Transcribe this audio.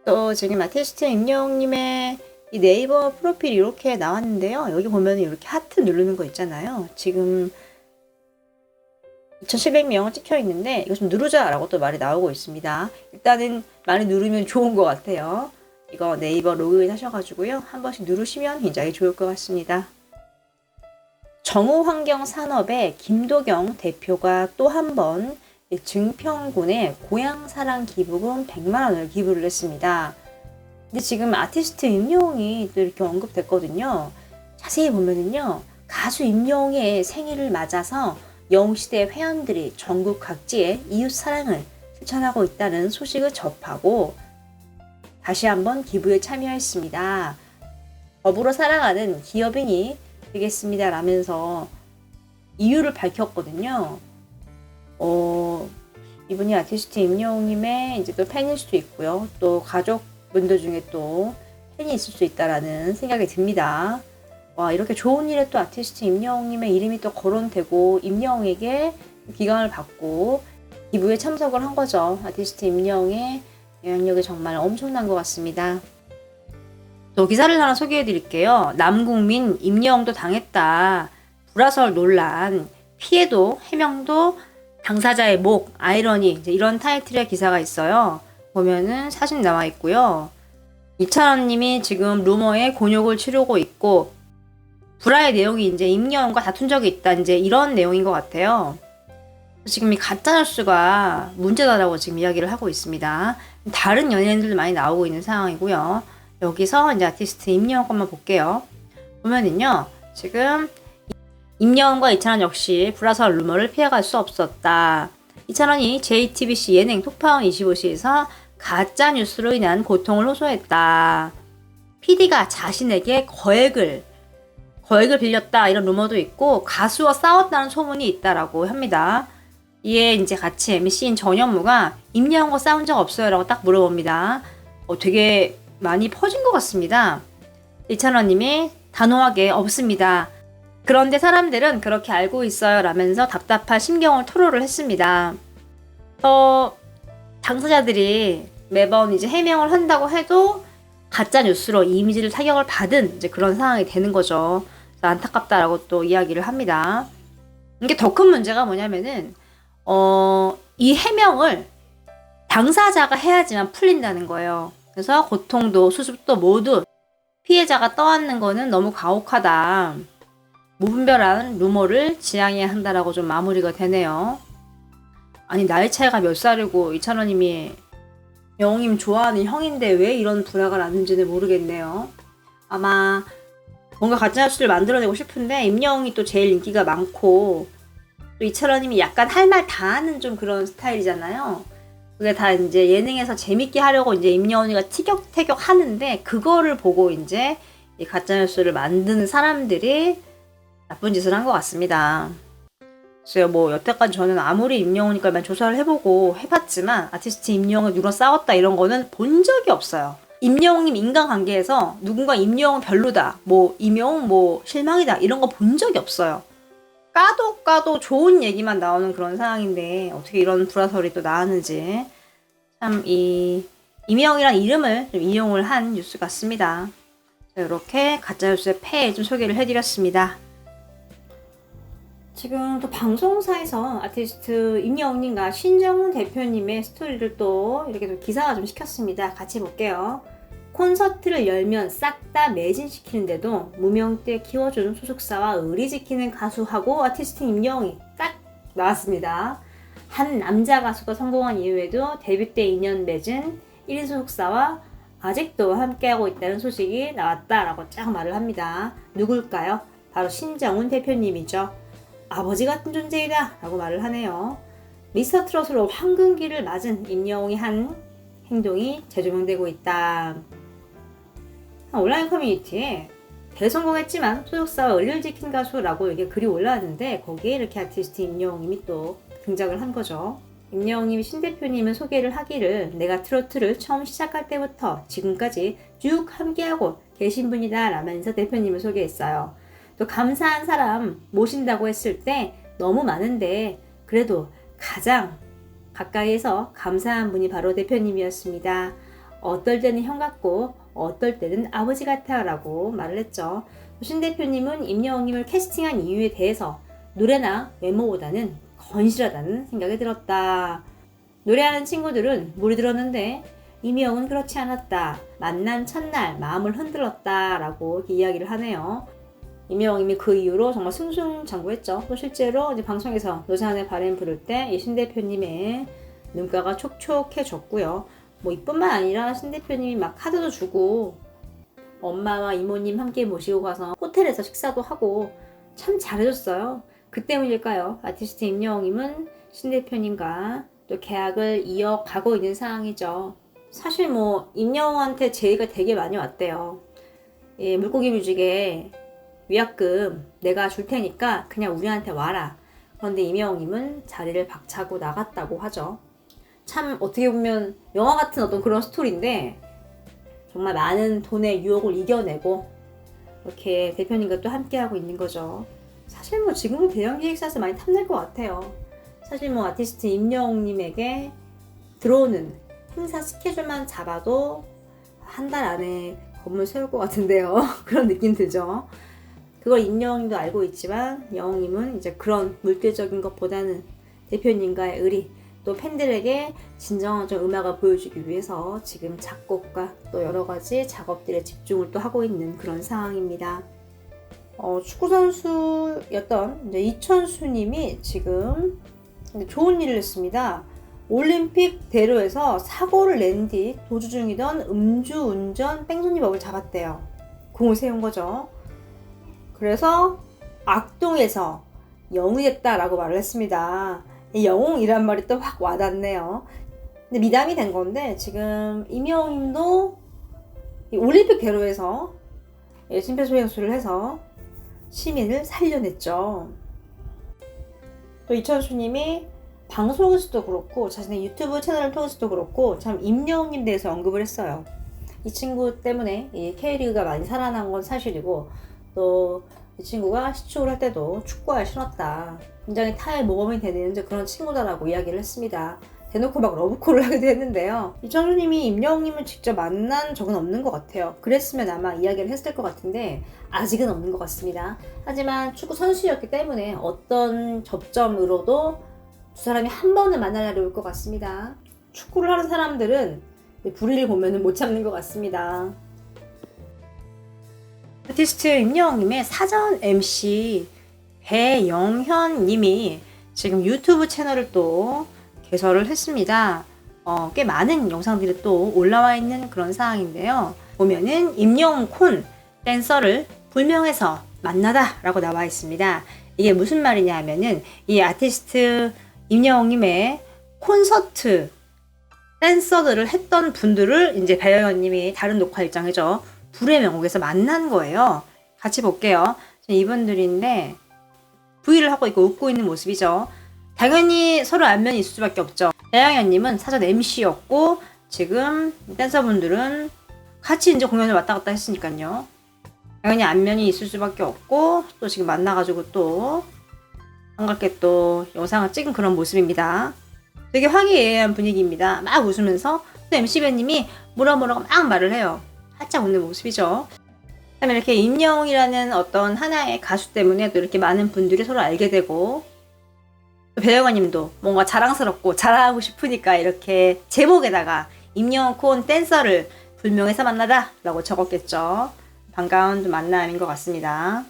또 지금 아티스트 임영웅님의 이 네이버 프로필이 이렇게 나왔는데요. 여기 보면 이렇게 하트 누르는 거 있잖아요. 지금 2700명 찍혀 있는데 이거 좀 누르자 라고 또 말이 나오고 있습니다. 일단은 많이 누르면 좋은 것 같아요. 이거 네이버 로그인 하셔가지고요. 한 번씩 누르시면 굉장히 좋을 것 같습니다. 정우환경산업의 김도경 대표가 또 한 번 증평군에 고향사랑 기부금 100만원을 기부를 했습니다. 근데 지금 아티스트 임영웅이 또 이렇게 언급됐거든요. 자세히 보면은요, 가수 임영웅의 생일을 맞아서 영웅시대 회원들이 전국 각지에 이웃 사랑을 실천하고 있다는 소식을 접하고 다시 한번 기부에 참여했습니다. 더불어 살아가는 기업인이 되겠습니다 라면서 이유를 밝혔거든요. 이분이 아티스트 임영웅님의 이제 또 팬일 수도 있고요. 또 가족분들 중에 또 팬이 있을 수 있다라는 생각이 듭니다. 와, 이렇게 좋은 일에 또 아티스트 임영웅님의 이름이 또 거론되고 임영웅에게 기감을 받고 기부에 참석을 한 거죠. 아티스트 임영웅의 영향력이 정말 엄청난 것 같습니다. 또 기사를 하나 소개해 드릴게요. 남국민 임영웅도 당했다. 불화설 논란, 피해도 해명도 당사자의 목, 아이러니, 이제 이런 타이틀의 기사가 있어요. 보면은 사진 나와 있고요. 이찬원님이 지금 루머에 곤욕을 치르고 있고, 불화의 내용이 이제 임영웅과 다툰 적이 있다. 이제 이런 내용인 것 같아요. 지금 이 가짜뉴스가 문제다라고 지금 이야기를 하고 있습니다. 다른 연예인들도 많이 나오고 있는 상황이고요. 여기서 이제 아티스트 임영웅 것만 볼게요. 보면은요, 지금 임영웅과 이찬원 역시 불화설 루머를 피해갈 수 없었다. 이찬원이 JTBC 예능 톡파원 25시에서 가짜 뉴스로 인한 고통을 호소했다. PD가 자신에게 거액을 빌렸다 이런 루머도 있고 가수와 싸웠다는 소문이 있다라고 합니다. 이에 이제 같이 MC인 전현무가 임영웅과 싸운 적 없어요 라고 딱 물어봅니다. 되게 많이 퍼진 것 같습니다. 이찬원님이 단호하게 없습니다. 그런데 사람들은 그렇게 알고 있어요 라면서 답답한 심경을 토로를 했습니다. 당사자들이 매번 이제 해명을 한다고 해도 가짜 뉴스로 이미지를 타격을 받은 이제 그런 상황이 되는 거죠. 안타깝다라고 또 이야기를 합니다. 이게 더 큰 문제가 뭐냐면은 이 해명을 당사자가 해야지만 풀린다는 거예요. 그래서 고통도 수습도 모두 피해자가 떠안는 거는 너무 가혹하다. 무분별한 루머를 지양해야 한다라고 좀 마무리가 되네요. 아니 나이 차이가 몇 살이고 이찬원님이 영웅님 좋아하는 형인데 왜 이런 불화가 났는지는 모르겠네요. 아마 뭔가 가짜뉴스를 만들어내고 싶은데 임영웅이 또 제일 인기가 많고 또 이찬원님이 약간 할 말 다 하는 좀 그런 스타일이잖아요. 그게 다 이제 예능에서 재밌게 하려고 이제 임영웅이가 티격태격 하는데 그거를 보고 이제 이 가짜뉴스를 만드는 사람들이 나쁜 짓을 한 것 같습니다. 글쎄요, 뭐 여태까지 저는 아무리 임영웅이니까 조사를 해보고 해봤지만 아티스트 임영웅을 누구랑 싸웠다 이런 거는 본 적이 없어요. 임영웅님 인간관계에서 누군가 임영웅 별로다, 뭐 임영웅 뭐 실망이다 이런 거 본 적이 없어요. 까도 좋은 얘기만 나오는 그런 상황인데 어떻게 이런 불화설이 또 나왔는지 참 이 임영웅이란 이름을 좀 이용을 한 뉴스 같습니다. 이렇게 가짜뉴스의 폐해 좀 소개를 해드렸습니다. 지금 또 방송사에서 아티스트 임영웅님과 신정훈 대표님의 스토리를 또 이렇게 또 기사화 좀 시켰습니다. 같이 볼게요. 콘서트를 열면 싹 다 매진시키는데도 무명때 키워준 소속사와 의리 지키는 가수하고 아티스트 임영웅이 딱 나왔습니다. 한 남자 가수가 성공한 이후에도 데뷔 때 2년 맺은 1인 소속사와 아직도 함께하고 있다는 소식이 나왔다라고 쫙 말을 합니다. 누굴까요? 바로 신정훈 대표님이죠. 아버지 같은 존재이다 라고 말을 하네요. 미스터트롯으로 황금기를 맞은 임영웅이 한 행동이 재조명되고 있다. 온라인 커뮤니티에 대성공했지만 소속사와 의리를 지킨 가수라고 이게 글이 올라왔는데 거기에 이렇게 아티스트 임영웅님이 또 등장을 한 거죠. 임영웅님이 신 대표님은 소개를 하기를 내가 트로트를 처음 시작할 때부터 지금까지 쭉 함께하고 계신 분이다 라면서 대표님을 소개했어요. 또 감사한 사람 모신다고 했을 때 너무 많은데 그래도 가장 가까이에서 감사한 분이 바로 대표님이었습니다. 어떨 때는 형 같고 어떨 때는 아버지 같아 라고 말을 했죠. 신 대표님은 임영웅님을 캐스팅한 이유에 대해서 노래나 외모보다는 건실하다는 생각이 들었다. 노래하는 친구들은 몰이 들었는데 임영웅은 그렇지 않았다. 만난 첫날 마음을 흔들었다 라고 이야기를 하네요. 임영웅님이 그 이후로 정말 승승장구했죠. 또 실제로 이제 방송에서 노사연의 바램 부를 때 이 신 대표님의 눈가가 촉촉해졌고요. 뭐 이뿐만 아니라 신 대표님이 막 카드도 주고 엄마와 이모님 함께 모시고 가서 호텔에서 식사도 하고 참 잘해줬어요. 그 때문일까요? 아티스트 임영웅님은 신 대표님과 또 계약을 이어가고 있는 상황이죠. 사실 뭐 임영웅한테 제의가 되게 많이 왔대요. 예, 물고기 뮤직에 위약금 내가 줄 테니까 그냥 우리한테 와라. 그런데 임영웅님은 자리를 박차고 나갔다고 하죠. 참 어떻게 보면 영화 같은 어떤 그런 스토리인데 정말 많은 돈의 유혹을 이겨내고 이렇게 대표님과 또 함께하고 있는 거죠. 사실 뭐 지금은 대형 기획사에서 많이 탐낼 것 같아요. 사실 뭐 아티스트 임영웅님에게 들어오는 행사 스케줄만 잡아도 한 달 안에 건물 세울 것 같은데요. 그런 느낌 들죠. 그걸 임영웅님도 알고 있지만 영웅님은 이제 그런 물질적인 것보다는 대표님과의 의리 또 팬들에게 진정한 좀 음악을 보여주기 위해서 지금 작곡과 또 여러 가지 작업들에 집중을 또 하고 있는 그런 상황입니다. 축구 선수였던 이제 이천수님이 지금 좋은 일을 했습니다. 올림픽 대로에서 사고를 낸 뒤 도주 중이던 음주운전 뺑소니법을 잡았대요. 공을 세운 거죠. 그래서 악동에서 영웅이 됐다라고 말을 했습니다. 이 영웅이란 말이 또 확 와닿네요. 근데 미담이 된 건데 지금 임영웅도 올림픽 대로에서 심폐소생술을 해서 시민을 살려냈죠. 또 이천수님이 방송에서도 그렇고 자신의 유튜브 채널을 통해서도 그렇고 참 임영웅님 대해서 언급을 했어요. 이 친구 때문에 이 K리그가 많이 살아난 건 사실이고 또 이 친구가 시축을 할 때도 축구화를 신었다. 굉장히 타의 모범이 되는 그런 친구다라고 이야기를 했습니다. 대놓고 막 러브콜을 하기도 했는데요. 이천수님이 임영웅님을 직접 만난 적은 없는 것 같아요. 그랬으면 아마 이야기를 했을 것 같은데 아직은 없는 것 같습니다. 하지만 축구 선수였기 때문에 어떤 접점으로도 두 사람이 한 번은 만날 날이 올 것 같습니다. 축구를 하는 사람들은 불의를 보면 못 참는 것 같습니다. 아티스트 임영웅님의 사전 MC 배영현님이 지금 유튜브 채널을 또 개설을 했습니다. 꽤 많은 영상들이 또 올라와 있는 그런 상황인데요. 보면은 임영웅 콘 댄서를 불명해서 만나다 라고 나와 있습니다. 이게 무슨 말이냐 하면은 이 아티스트 임영웅님의 콘서트 댄서들을 했던 분들을 이제 배영현님이 다른 녹화 일정이죠. 불의 명곡에서 만난 거예요. 같이 볼게요. 이분들인데 V를 하고 있고 웃고 있는 모습이죠. 당연히 서로 안면이 있을 수밖에 없죠. 배영현님은 사전 MC였고 지금 댄서분들은 같이 이제 공연을 왔다 갔다 했으니까요. 당연히 안면이 있을 수밖에 없고 또 지금 만나가지고 또 반갑게 또 영상을 찍은 그런 모습입니다. 되게 화기애애한 분위기입니다. 막 웃으면서 또 MC배님이 뭐라고 막 말을 해요. 활짝 웃는 모습이죠. 그다음에 이렇게 임영웅이라는 어떤 하나의 가수 때문에 또 이렇게 많은 분들이 서로 알게 되고 배영아님도 뭔가 자랑스럽고 자랑하고 싶으니까 이렇게 제목에다가 임영웅 콘 댄서를 불명해서 만나다 라고 적었겠죠. 반가운 만남인 것 같습니다.